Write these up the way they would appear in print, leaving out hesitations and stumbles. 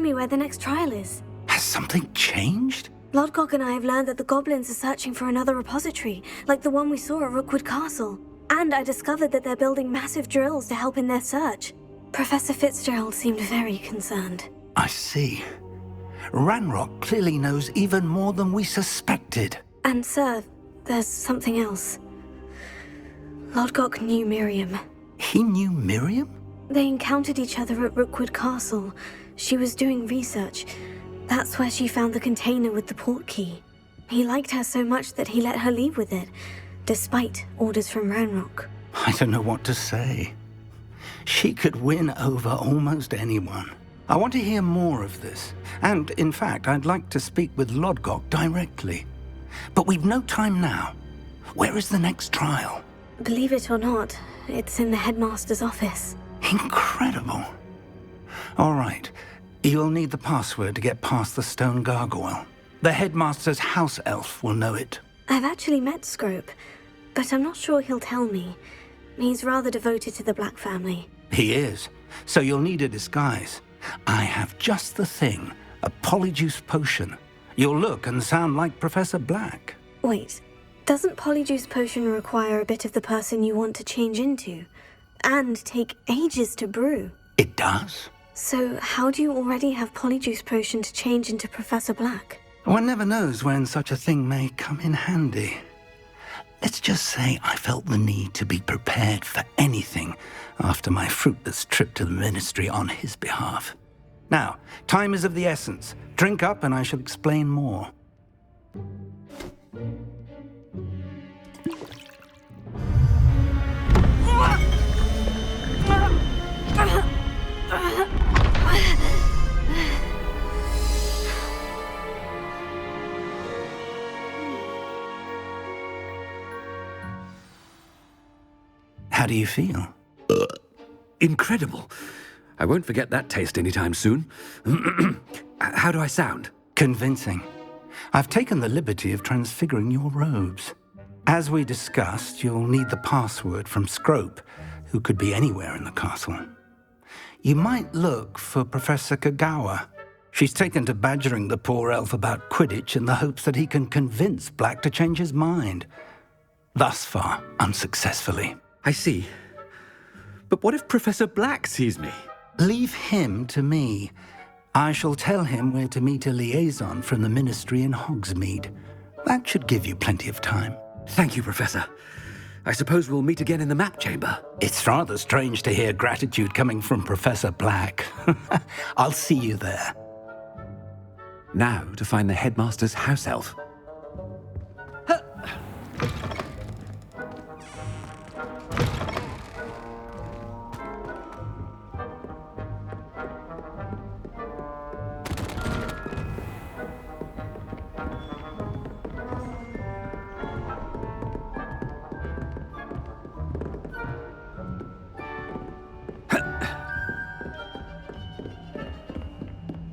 me where the next trial is. Has something changed? Lodgok and I have learned that the goblins are searching for another repository, like the one we saw at Rookwood Castle. And I discovered that they're building massive drills to help in their search. Professor Fitzgerald seemed very concerned. I see. Ranrock clearly knows even more than we suspected. And sir, there's something else. Lodgok knew Miriam. He knew Miriam? They encountered each other at Rookwood Castle. She was doing research. That's where she found the container with the port key. He liked her so much that he let her leave with it, despite orders from Ranrock. I don't know what to say. She could win over almost anyone. I want to hear more of this. And, in fact, I'd like to speak with Lodgok directly. But we've no time now. Where is the next trial? Believe it or not, it's in the headmaster's office. Incredible. All right. You'll need the password to get past the stone gargoyle. The headmaster's house elf will know it. I've actually met Scrope, but I'm not sure he'll tell me. He's rather devoted to the Black family. He is. So you'll need a disguise. I have just the thing. A polyjuice potion. You'll look and sound like Professor Black. Wait, doesn't polyjuice potion require a bit of the person you want to change into? And take ages to brew? It does. So how do you already have polyjuice potion to change into Professor Black? One never knows when such a thing may come in handy. Let's just say I felt the need to be prepared for anything after my fruitless trip to the ministry on his behalf. Now, time is of the essence. Drink up and I shall explain more. How do you feel? Incredible. I won't forget that taste anytime soon. How do I sound? Convincing. I've taken the liberty of transfiguring your robes. As we discussed, you'll need the password from Scrope, who could be anywhere in the castle. You might look for Professor Kagawa. She's taken to badgering the poor elf about Quidditch in the hopes that he can convince Black to change his mind. Thus far, unsuccessfully. I see. But what if Professor Black sees me? Leave him to me. I shall tell him where to meet a liaison from the ministry in Hogsmeade. That should give you plenty of time. Thank you, Professor. I suppose we'll meet again in the map chamber. It's rather strange to hear gratitude coming from Professor Black. I'll see you there. Now to find the headmaster's house elf.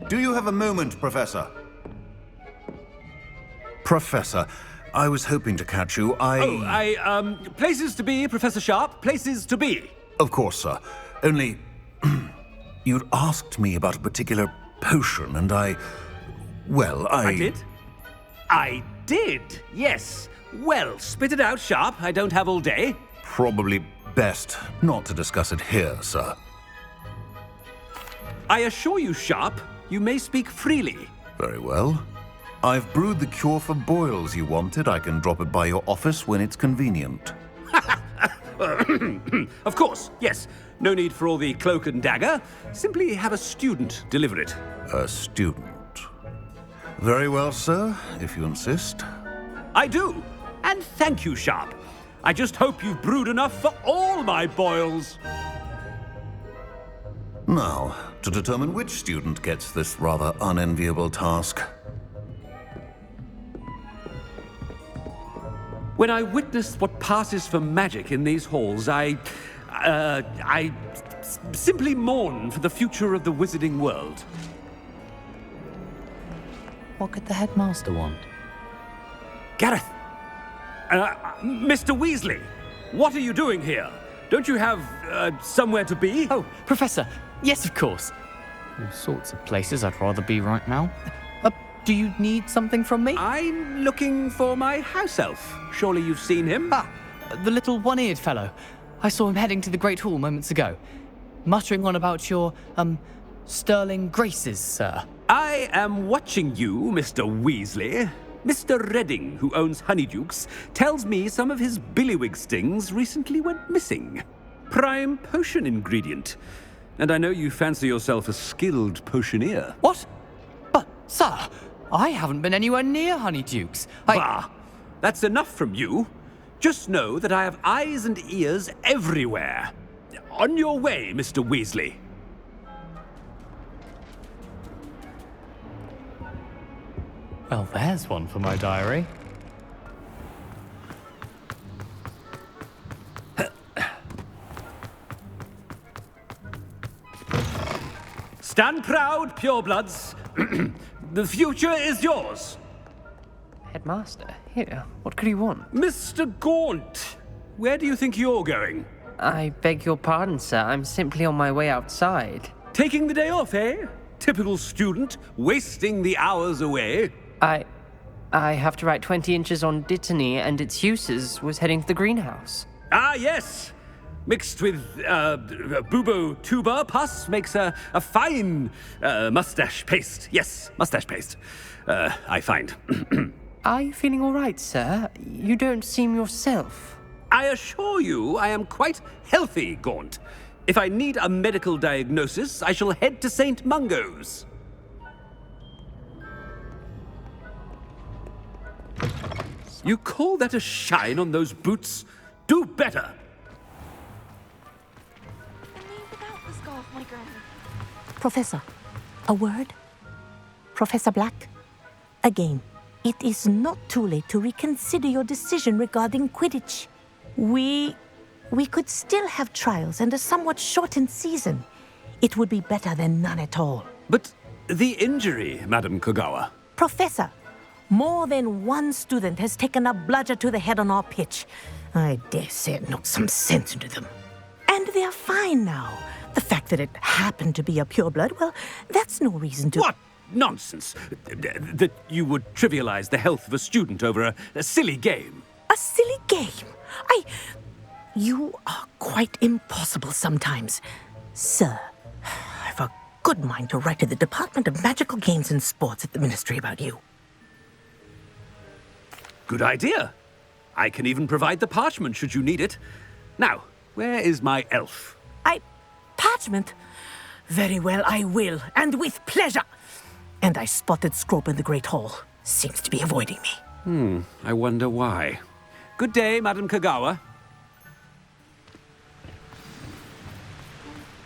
Do you have a moment, Professor? Professor, I was hoping to catch you. Places to be, Professor Sharp. Places to be. Of course, sir. Only, you'd asked me about a particular potion, and I did? I did, yes. Well, spit it out, Sharp. I don't have all day. Probably best not to discuss it here, sir. I assure you, Sharp, you may speak freely. Very well. I've brewed the cure for boils you wanted. I can drop it by your office when it's convenient. Of course, yes. No need for all the cloak and dagger. Simply have a student deliver it. A student. Very well, sir, if you insist. I do. And thank you, Sharp. I just hope you've brewed enough for all my boils. Now, to determine which student gets this rather unenviable task. When I witness what passes for magic in these halls, I simply mourn for the future of the wizarding world. What could the headmaster want? Gareth! Mr. Weasley, what are you doing here? Don't you have somewhere to be? Oh, Professor. Yes, of course. All sorts of places I'd rather be right now. Do you need something from me? I'm looking for my house elf. Surely you've seen him? Ah, the little one-eared fellow. I saw him heading to the Great Hall moments ago, muttering on about your, sterling graces, sir. I am watching you, Mr. Weasley. Mr. Redding, who owns Honeydukes, tells me some of his billywig stings recently went missing. Prime potion ingredient. And I know you fancy yourself a skilled potioneer. What? But, sir, I haven't been anywhere near Honeydukes. Bah! That's enough from you. Just know that I have eyes and ears everywhere. On your way, Mr. Weasley. Well, there's one for my diary. Stand proud, purebloods. The future is yours. Headmaster, here, what could he want? Mr. Gaunt, where do you think you're going? I beg your pardon, sir. I'm simply on my way outside. Taking the day off, eh? Typical student, wasting the hours away. I have to write 20 inches on Dittany and its uses. Was heading to the greenhouse. Ah, yes. Mixed with bubo tuber pus makes a fine mustache paste. Yes, mustache paste. I find. Are you feeling all right, sir? You don't seem yourself. I assure you I am quite healthy, Gaunt. If I need a medical diagnosis, I shall head to St. Mungo's. You call that a shine on those boots? Do better! Professor, a word? Professor Black, again, it is not too late to reconsider your decision regarding Quidditch. We could still have trials and a somewhat shortened season. It would be better than none at all. But the injury, Madam Kogawa. Professor, more than one student has taken a bludger to the head on our pitch. I dare say it knocked some sense into them. And they are fine now. The fact that it happened to be a pureblood, well, that's no reason to... What nonsense! That you would trivialize the health of a student over a silly game. A silly game? You are quite impossible sometimes. Sir, I've a good mind to write to the Department of Magical Games and Sports at the Ministry about you. Good idea. I can even provide the parchment should you need it. Now, where is my elf? Parchment? Very well, I will, and with pleasure. And I spotted Scrope in the Great Hall. Seems to be avoiding me. I wonder why. Good day, Madam Kogawa.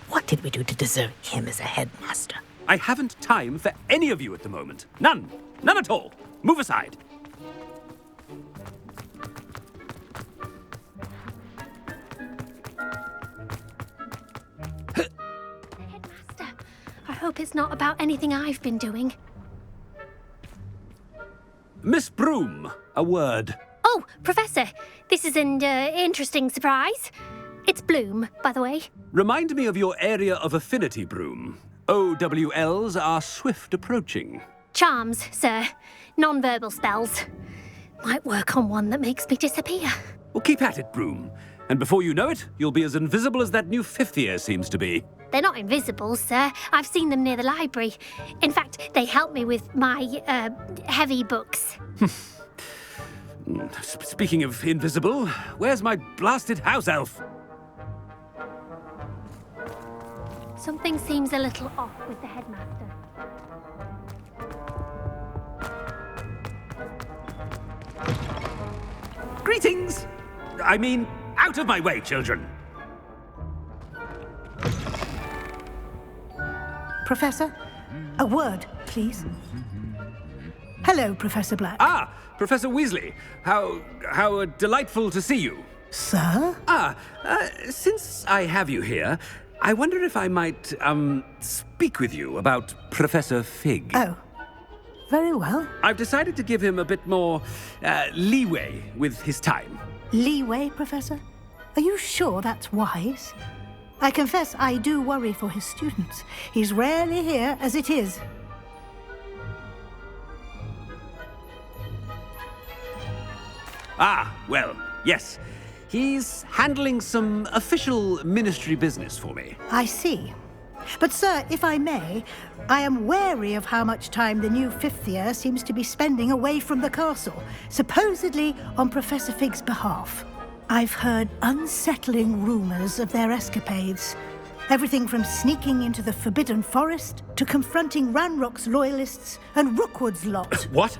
What did we do to deserve him as a headmaster? I haven't time for any of you at the moment. None. None at all. Move aside. Headmaster, I hope it's not about anything I've been doing. Miss Broom, a word. Oh, Professor, this is an interesting surprise. It's Bloom, by the way. Remind me of your area of affinity, Broom. OWLs are swift approaching. Charms, sir. Non-verbal spells. Might work on one that makes me disappear. Well, keep at it, Broom. And before you know it, you'll be as invisible as that new fifth year seems to be. They're not invisible, sir. I've seen them near the library. In fact, they help me with my, heavy books. Speaking of invisible, where's my blasted house elf? Something seems a little off with the headmaster. Greetings! I mean, out of my way, children! Professor, a word, please. Hello, Professor Black. Ah, Professor Weasley. How delightful to see you. Sir? Since I have you here, I wonder if I might, speak with you about Professor Fig. Oh, very well. I've decided to give him a bit more, leeway with his time. Leeway, Professor? Are you sure that's wise? I confess I do worry for his students. He's rarely here as it is. Ah, well, yes. He's handling some official ministry business for me. I see. But, sir, if I may, I am wary of how much time the new fifth year seems to be spending away from the castle, supposedly on Professor Fig's behalf. I've heard unsettling rumors of their escapades. Everything from sneaking into the Forbidden Forest to confronting Ranrock's loyalists and Rookwood's lot. What?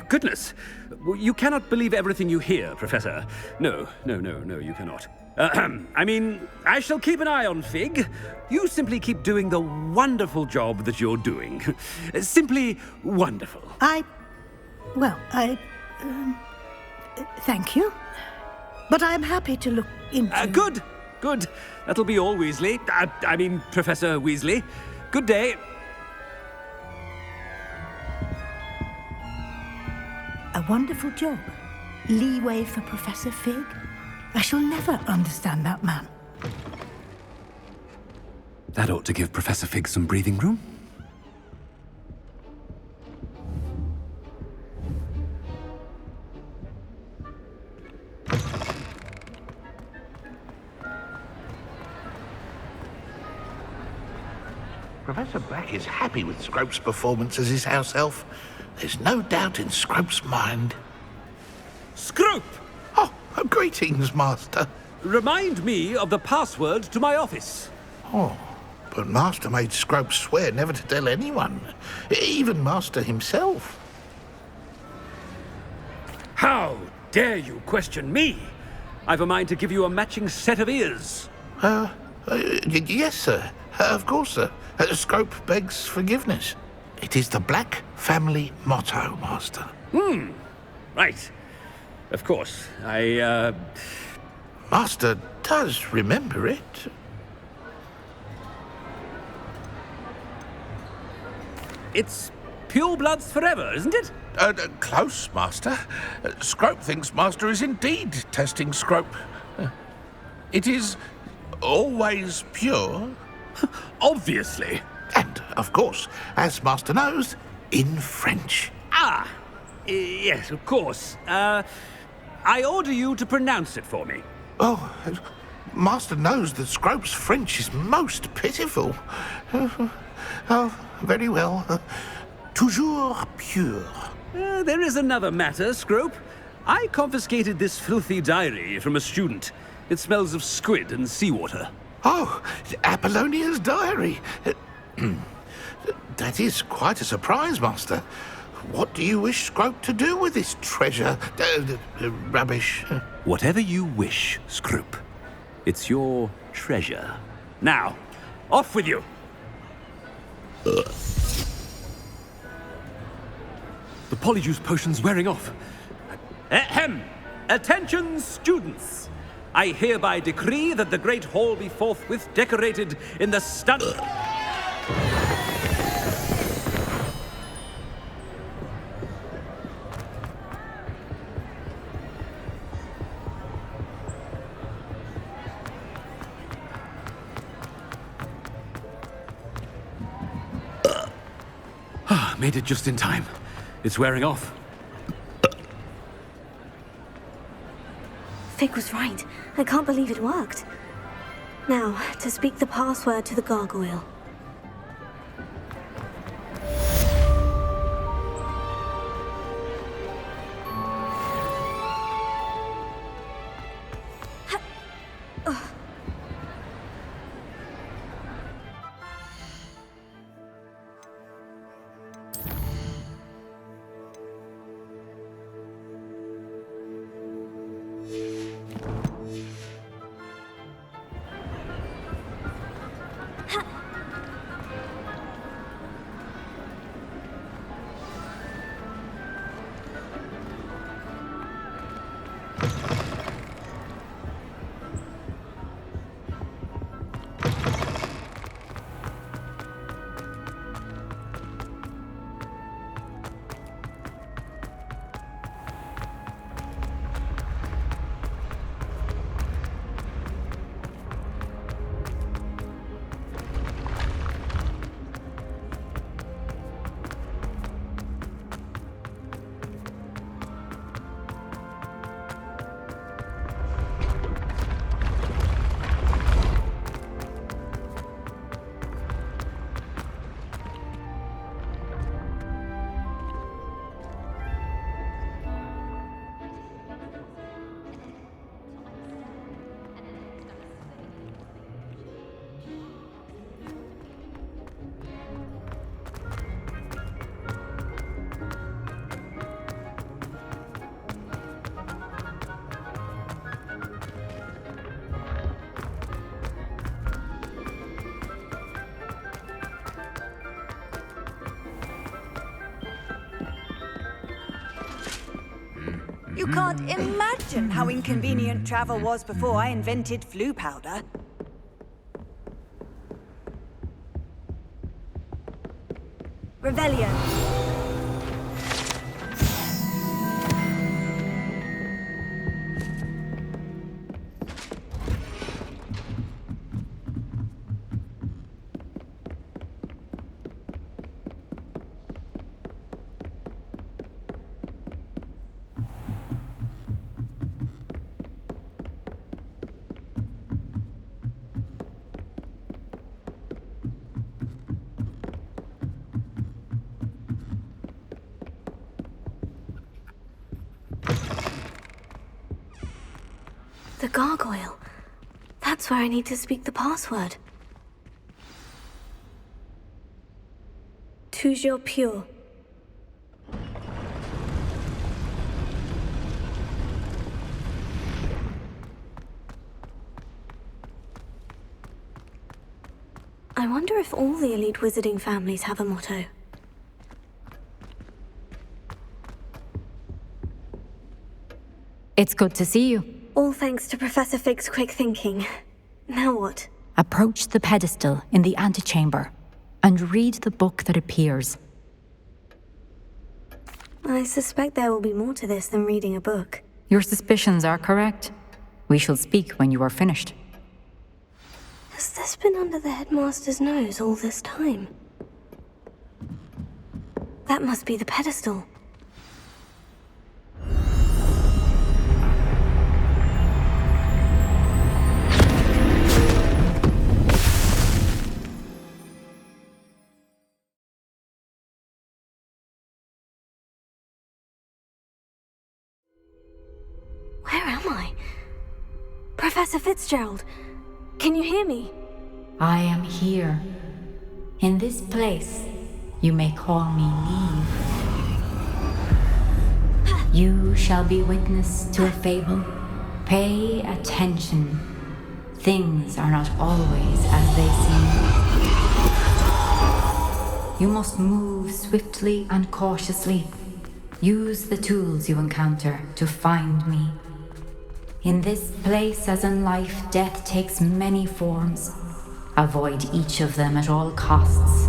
Goodness. You cannot believe everything you hear, Professor. No, you cannot. I mean, I shall keep an eye on Fig. You simply keep doing the wonderful job that you're doing. Simply wonderful. Thank you. But I'm happy to look into... Good. That'll be all, Weasley. I mean, Professor Weasley. Good day. A wonderful job. Leeway for Professor Fig. I shall never understand that man. That ought to give Professor Fig some breathing room. Professor Black is happy with Scrope's performance as his house elf. There's no doubt in Scrope's mind. Scrope! Oh, greetings, Master. Remind me of the password to my office. Oh, but Master made Scrope swear never to tell anyone, even Master himself. How dare you question me? I've a mind to give you a matching set of ears. Yes, sir. Of course, sir. Scrope begs forgiveness. It is the Black family motto, Master. Right. Of course. Master does remember it. It's purebloods forever, isn't it? Close, Master. Scrope thinks Master is indeed testing Scrope. It is always pure. Obviously. And, of course, as Master knows, in French. Yes, of course. I order you to pronounce it for me. Oh, Master knows that Scrope's French is most pitiful. Oh, very well. Toujours pure. There is another matter, Scrope. I confiscated this filthy diary from a student. It smells of squid and seawater. Oh, Apollonia's diary. That is quite a surprise, Master. What do you wish Scrope to do with this treasure? Rubbish. Whatever you wish, Scrope. It's your treasure. Now, off with you. The polyjuice potion's wearing off. Ahem! Attention, students! I hereby decree that the Great Hall be forthwith decorated in the Made it just in time. It's wearing off. Fig was right. I can't believe it worked. Now, to speak the password to the gargoyle. You can't imagine how inconvenient travel was before I invented flu powder. Revelio. The gargoyle. That's where I need to speak the password. Toujours pure. I wonder if all the elite wizarding families have a motto. It's good to see you. All thanks to Professor Fig's quick thinking. Now what? Approach the pedestal in the antechamber and read the book that appears. I suspect there will be more to this than reading a book. Your suspicions are correct. We shall speak when you are finished. Has this been under the headmaster's nose all this time? That must be the pedestal. Where am I? Professor Fitzgerald, can you hear me? I am here. In this place, you may call me Neve. You shall be witness to a fable. Pay attention. Things are not always as they seem. You must move swiftly and cautiously. Use the tools you encounter to find me. In this place, as in life, death takes many forms. Avoid each of them at all costs.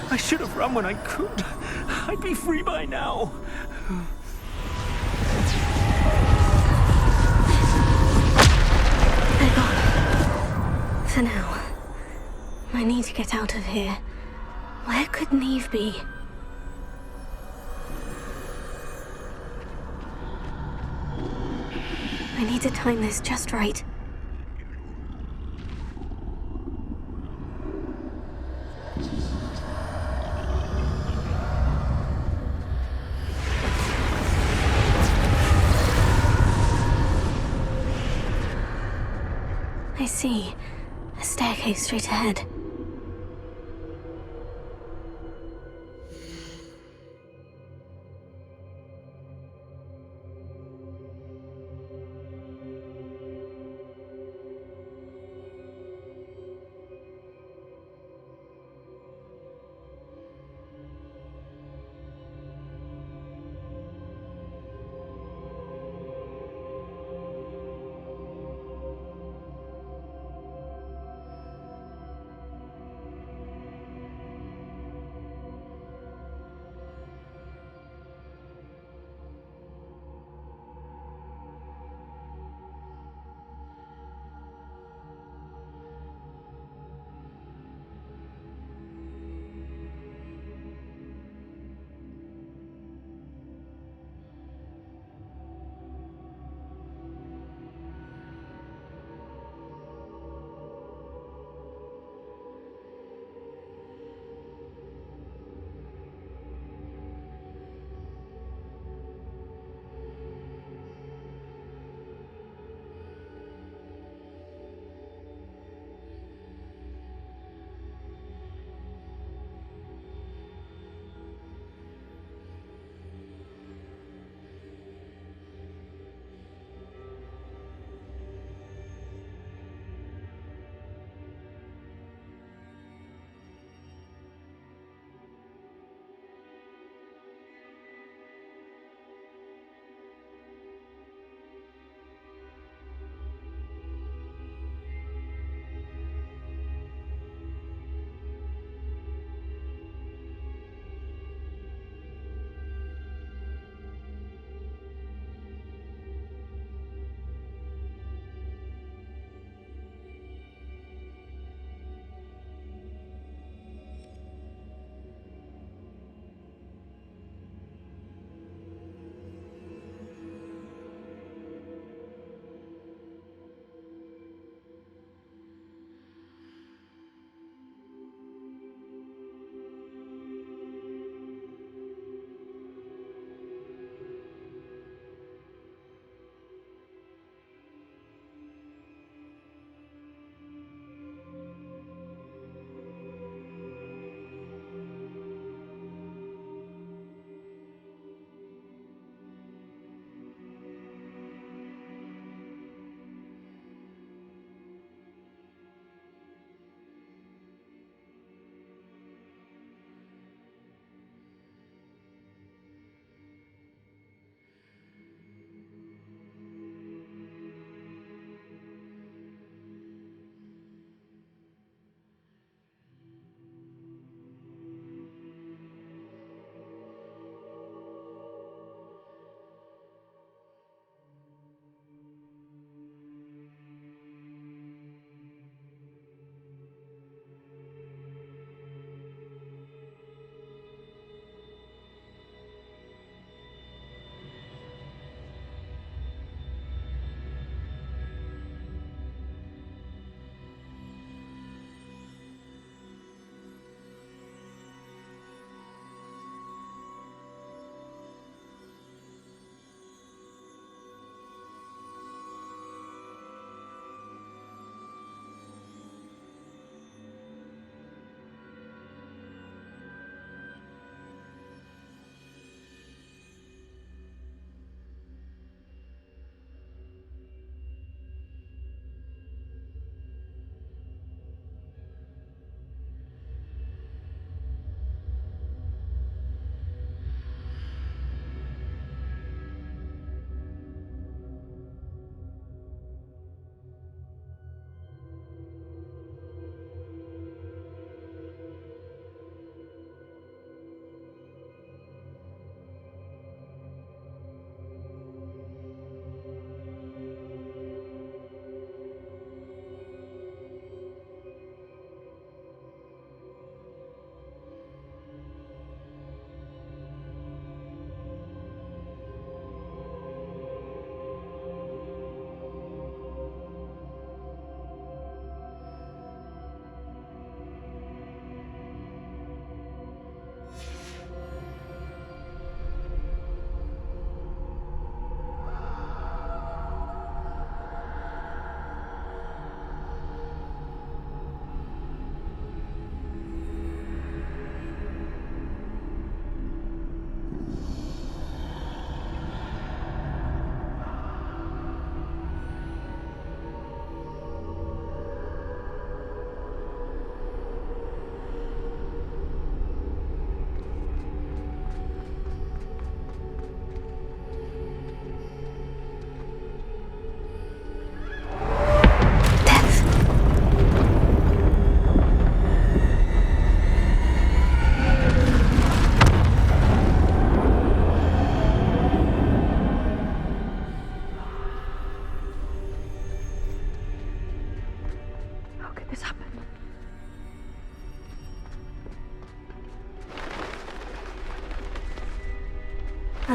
I should have run when I could. I'd be free by now. They're gone. For now. I need to get out of here. Where could Neve be? I need to time this just right. I see. A staircase straight ahead.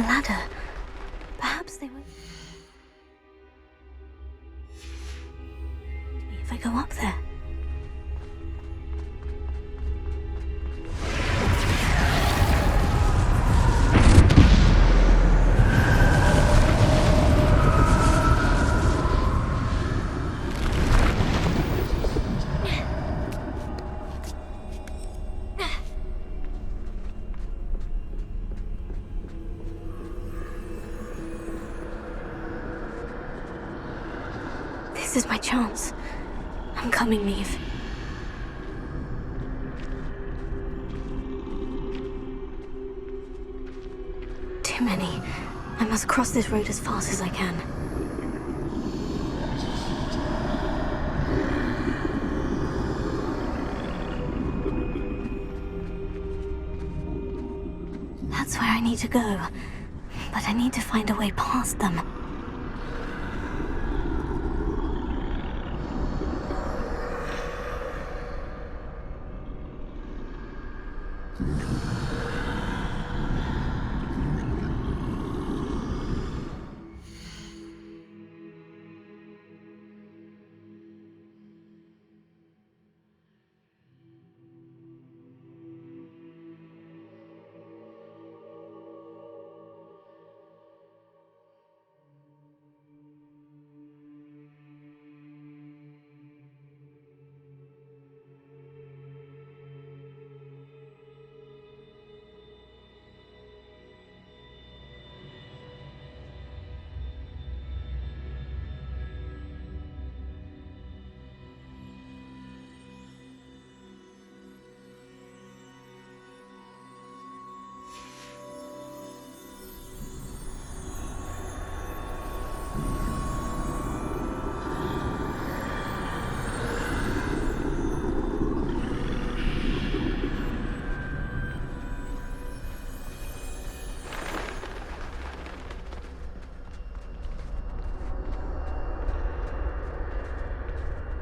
a ladder. Perhaps they would... if I go up there. This is my chance. I'm coming, Neve. Too many. I must cross this road as fast as I can. That's where I need to go. But I need to find a way past them.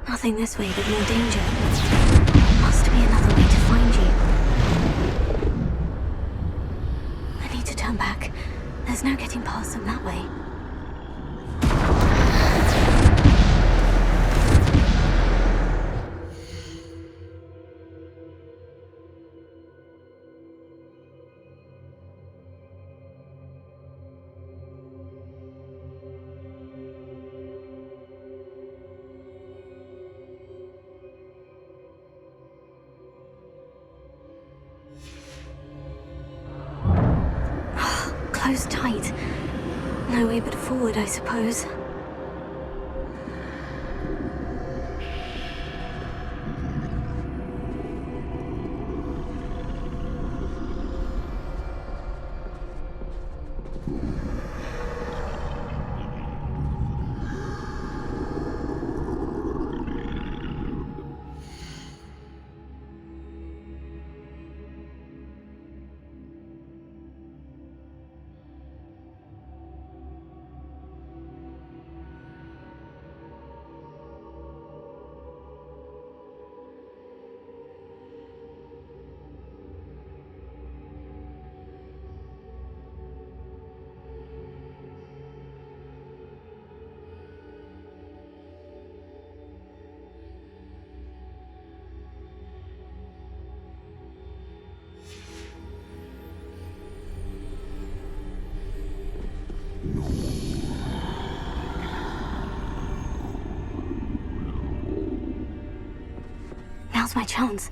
Nothing this way, but no danger. There must be another way to find you. I need to turn back. There's no getting past them that way. Closed tight. No way but forward, I suppose. Now's my chance.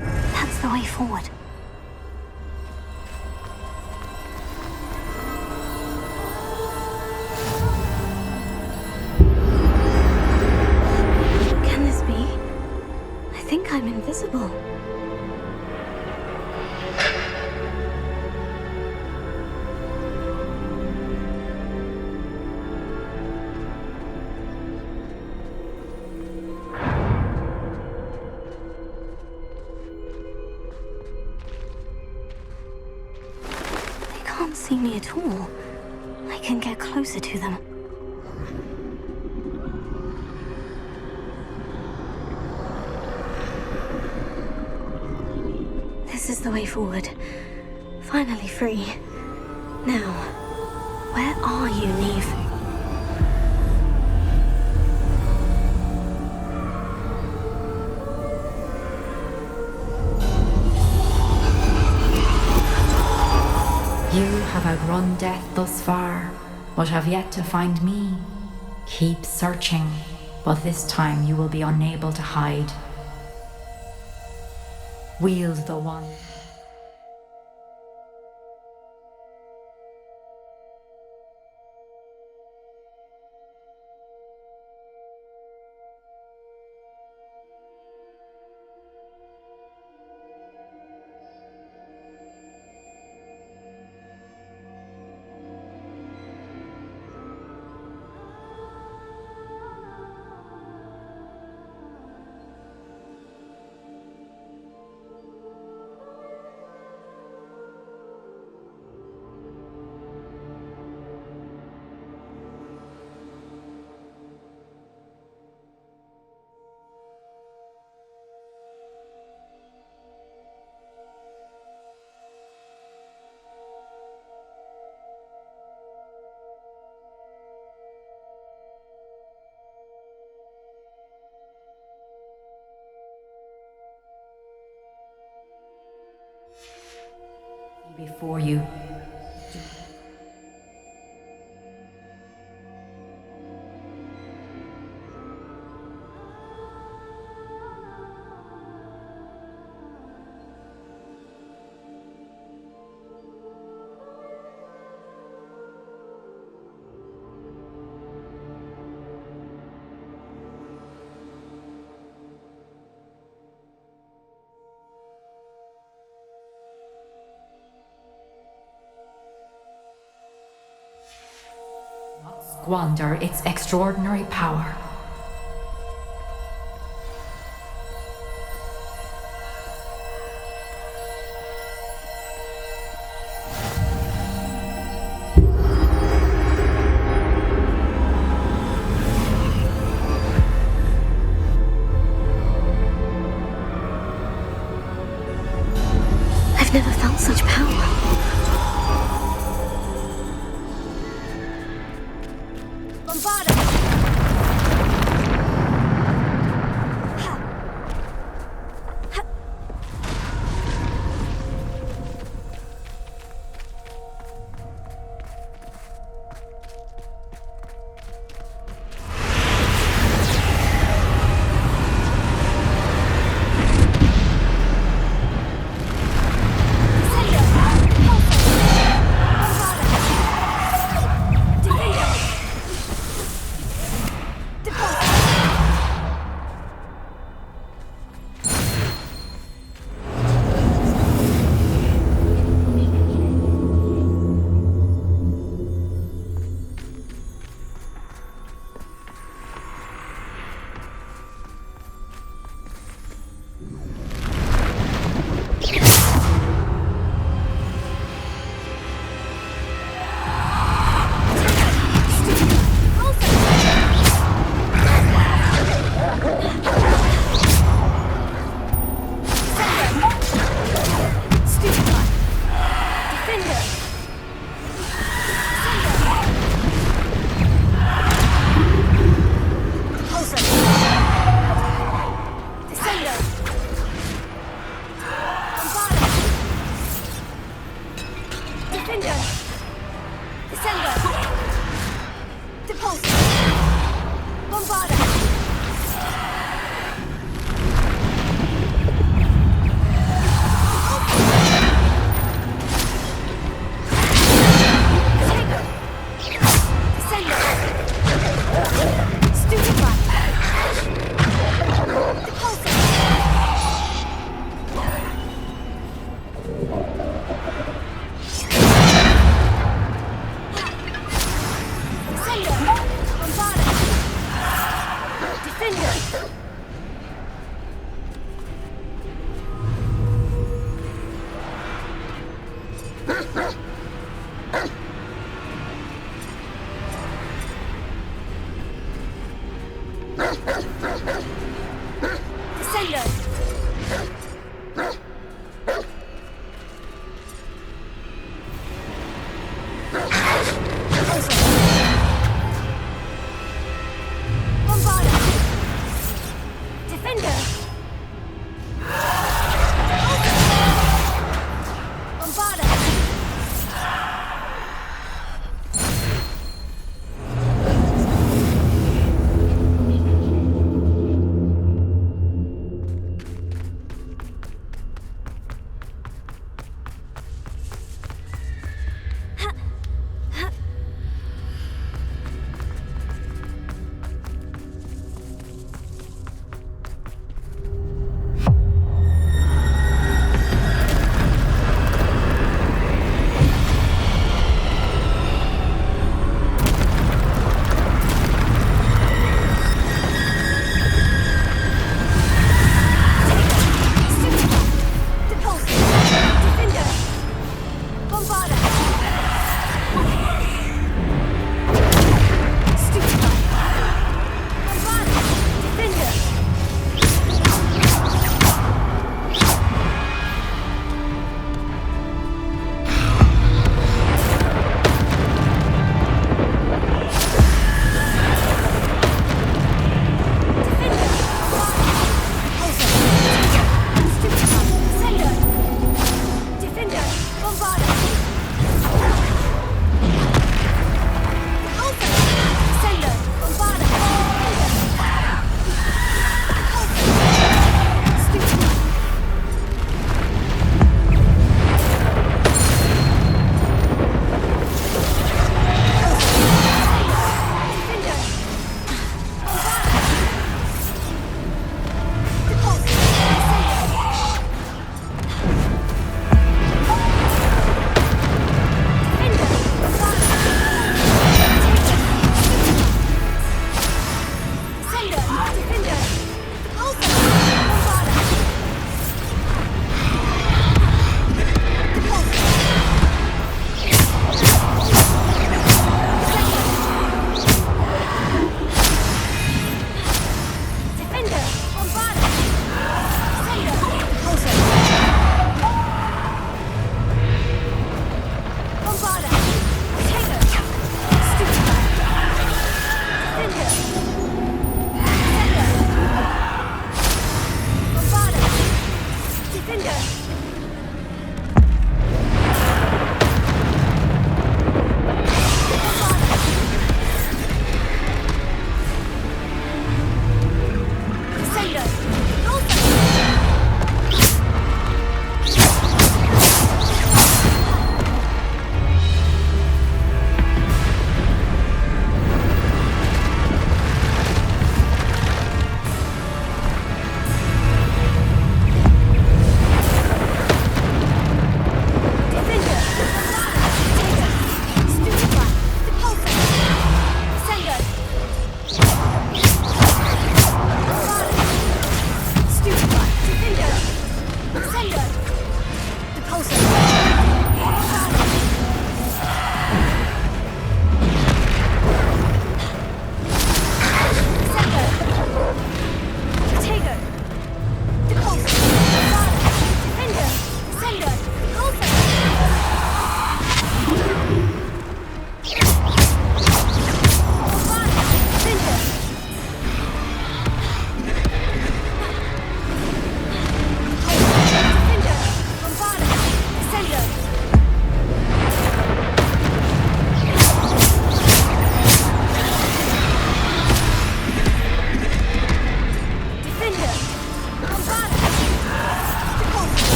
That's the way forward. I'm invisible. see me at all. I can get closer to them. This is the way forward. Finally free. Now, where are you, Neve? You have outrun death thus far, but have yet to find me. Keep searching, but this time you will be unable to hide. Wield the wand. Before you. Squander its extraordinary power. I've never felt such power.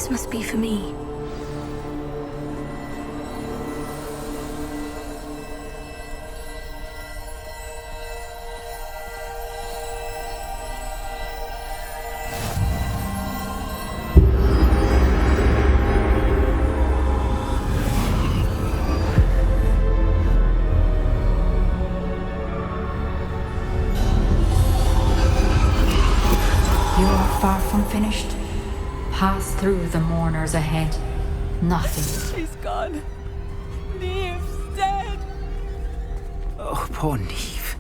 This must be for me. You are far from finished. Pass through the mourners ahead. Nothing. She's gone. Neve's dead. Oh, poor Neve.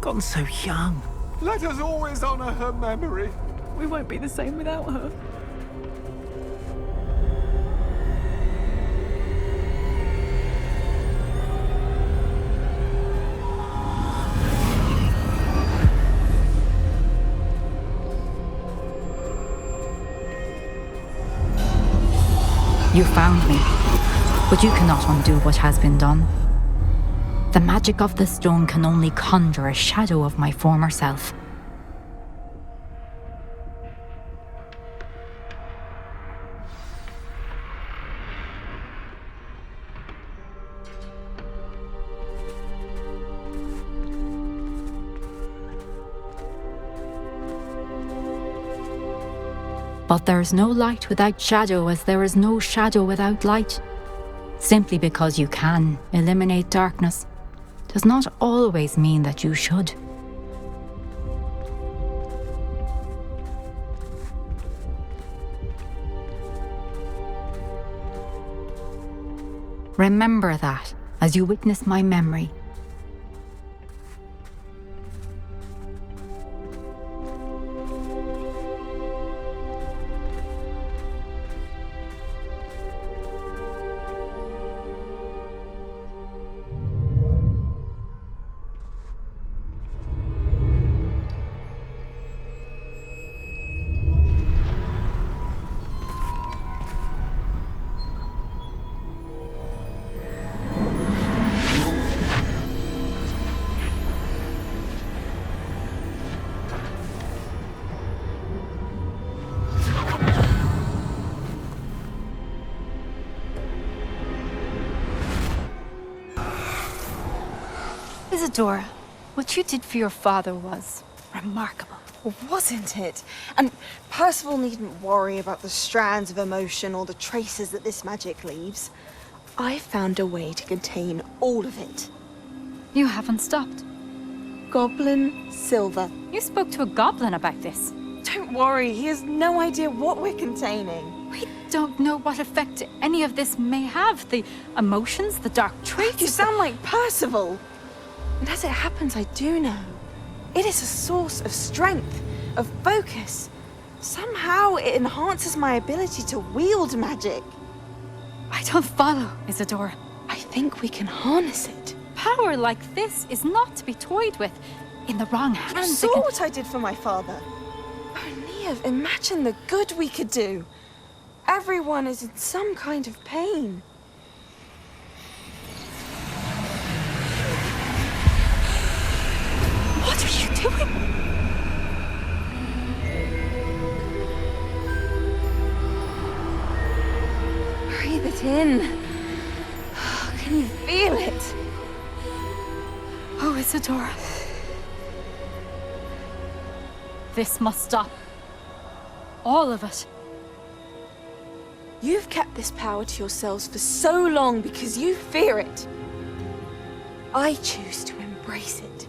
Gone so young. Let us always honor her memory. We won't be the same without her. You found me, but you cannot undo what has been done. The magic of the stone can only conjure a shadow of my former self. But there is no light without shadow, as there is no shadow without light. Simply because you can eliminate darkness does not always mean that you should. Remember that as you witness my memory. Isadora, what you did for your father was remarkable. Wasn't it? And Percival needn't worry about the strands of emotion or the traces that this magic leaves. I found a way to contain all of it. You haven't stopped. Goblin Silver. You spoke to a goblin about this. Don't worry, he has no idea what we're containing. We don't know what effect any of this may have. The emotions, the dark traits. You sound like Percival. And as it happens, I do know. It is a source of strength, of focus. Somehow it enhances my ability to wield magic. I don't follow, Isadora. I think we can harness it. Power like this is not to be toyed with. In the wrong You hands, saw what I did for my father. Oh, Neve, imagine the good we could do. Everyone is in some kind of pain. What are you doing? Breathe it in. Can you feel it? Oh, Isadora. This must stop. All of it. You've kept this power to yourselves for so long because you fear it. I choose to embrace it.